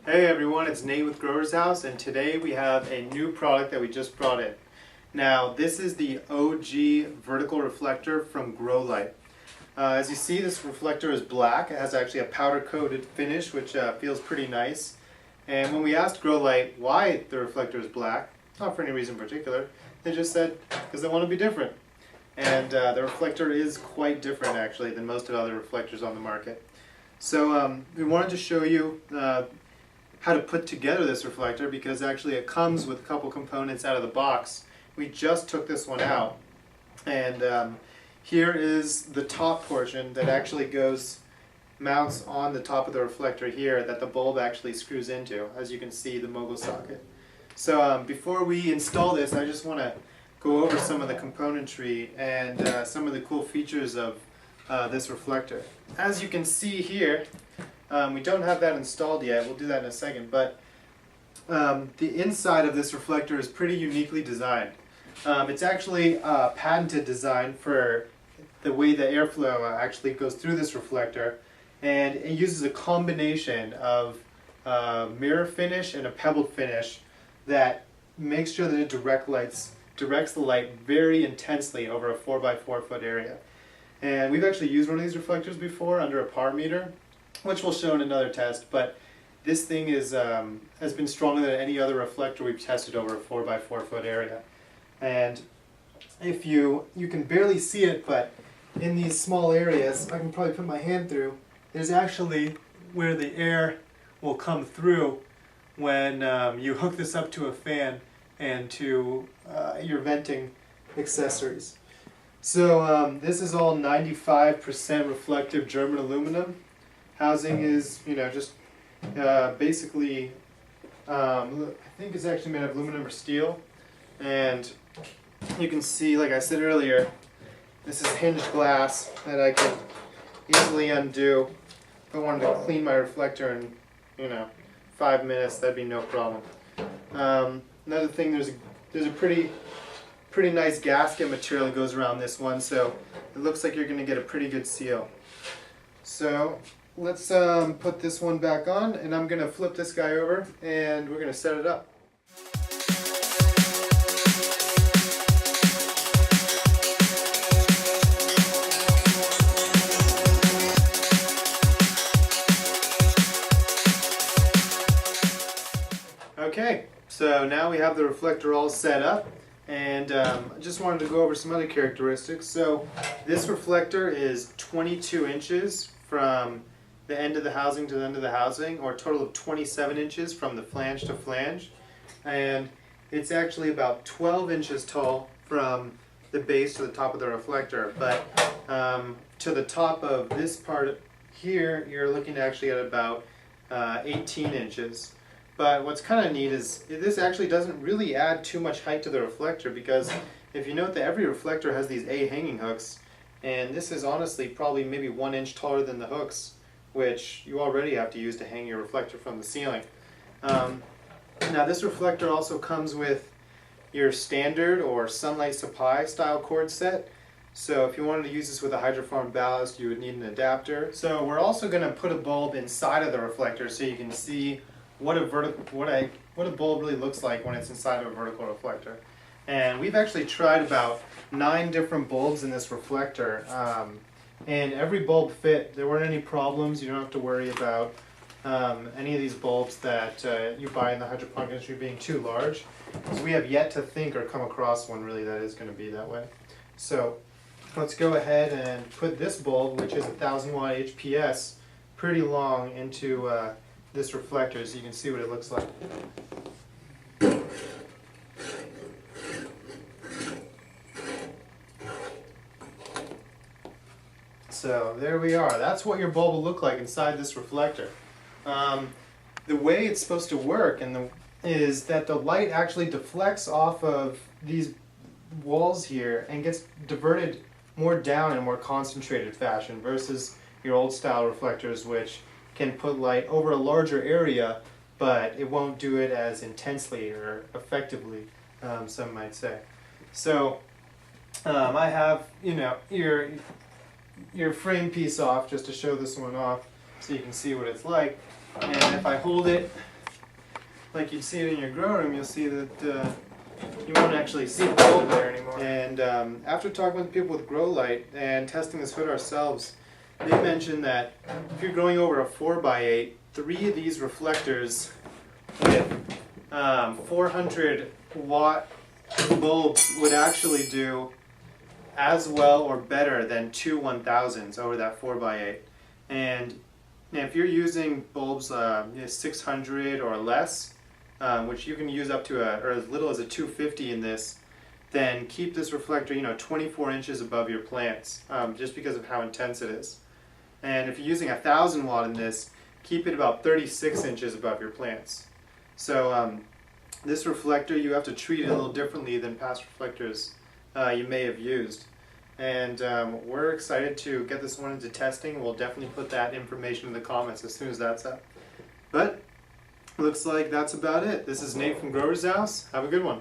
Hey everyone, it's Nate with Growers House, and today we have a new product that we just brought in. Now, this is the OG vertical reflector from Growlite. As you see, this reflector is black. It has actually a powder coated finish, which feels pretty nice. And when we asked Growlite why the reflector is black, not for any reason in particular, they just said because they want to be different. And the reflector is quite different actually than most of the other reflectors on the market. So we wanted to show you how to put together this reflector, because actually it comes with a couple components out of the box. We just took this one out, and here is the top portion that actually mounts on the top of the reflector here, that the bulb actually screws into, as you can see, the mogul socket. So before we install this, I just want to go over some of the componentry and some of the cool features of this reflector. As you can see here, we don't have that installed yet. We'll do that in a second. But the inside of this reflector is pretty uniquely designed. It's actually a patented design for the way the airflow actually goes through this reflector. And it uses a combination of mirror finish and a pebbled finish that makes sure that it directs the light very intensely over a 4x4 foot area. And we've actually used one of these reflectors before under a par meter, which we'll show in another test, but this thing is has been stronger than any other reflector we've tested over a 4x4 foot area. And if you can barely see it, but in these small areas, I can probably put my hand through, there's actually where the air will come through when you hook this up to a fan and to your venting accessories. So this is all 95% reflective German aluminum. Housing is, just basically, I think it's actually made of aluminum or steel. And you can see, like I said earlier, this is hinged glass that I can easily undo. If I wanted to clean my reflector in, 5 minutes, that'd be no problem. Another thing, there's a pretty nice gasket material that goes around this one, so it looks like you're going to get a pretty good seal. So let's put this one back on, and I'm going to flip this guy over and we're going to set it up. Okay, so now we have the reflector all set up, and I just wanted to go over some other characteristics. So this reflector is 22 inches from the end of the housing to the end of the housing, or a total of 27 inches from the flange to flange. And it's actually about 12 inches tall from the base to the top of the reflector. But to the top of this part here, you're looking actually at about 18 inches. But what's kind of neat is this actually doesn't really add too much height to the reflector, because if you note that every reflector has these A hanging hooks, and this is honestly probably maybe 1 inch taller than the hooks, which you already have to use to hang your reflector from the ceiling. Now this reflector also comes with your standard or sunlight supply style cord set. So if you wanted to use this with a hydroform ballast, you would need an adapter. So we're also going to put a bulb inside of the reflector so you can see what a bulb really looks like when it's inside of a vertical reflector. And we've actually tried about 9 different bulbs in this reflector, and every bulb fit. There weren't any problems. You don't have to worry about any of these bulbs that you buy in the hydroponic industry being too large, because we have yet to think or come across one really that is going to be that way. So let's go ahead and put this bulb, which is 1000 watt HPS, pretty long, into this reflector so you can see what it looks like. So there we are. That's what your bulb will look like inside this reflector. The way it's supposed to work is that the light actually deflects off of these walls here and gets diverted more down in a more concentrated fashion versus your old style reflectors, which can put light over a larger area, but it won't do it as intensely or effectively, some might say. So I have, your frame piece off just to show this one off so you can see what it's like. And if I hold it like you'd see it in your grow room, you'll see that you won't actually see the bulb there anymore. And after talking with people with Growlite and testing this hood ourselves, they mentioned that if you're growing over a 4x8, 3 of these reflectors with 400 watt bulbs would actually do as well or better than 2 1000s over that 4x8. And if you're using bulbs 600 or less, which you can use up to or as little as a 250 in this, then keep this reflector 24 inches above your plants, just because of how intense it is. And if you're using 1000 watt in this, keep it about 36 inches above your plants. So this reflector, you have to treat it a little differently than past reflectors you may have used. And we're excited to get this one into testing. We'll definitely put that information in the comments as soon as that's up. But looks like that's about it. This is Nate from Growers House. Have a good one.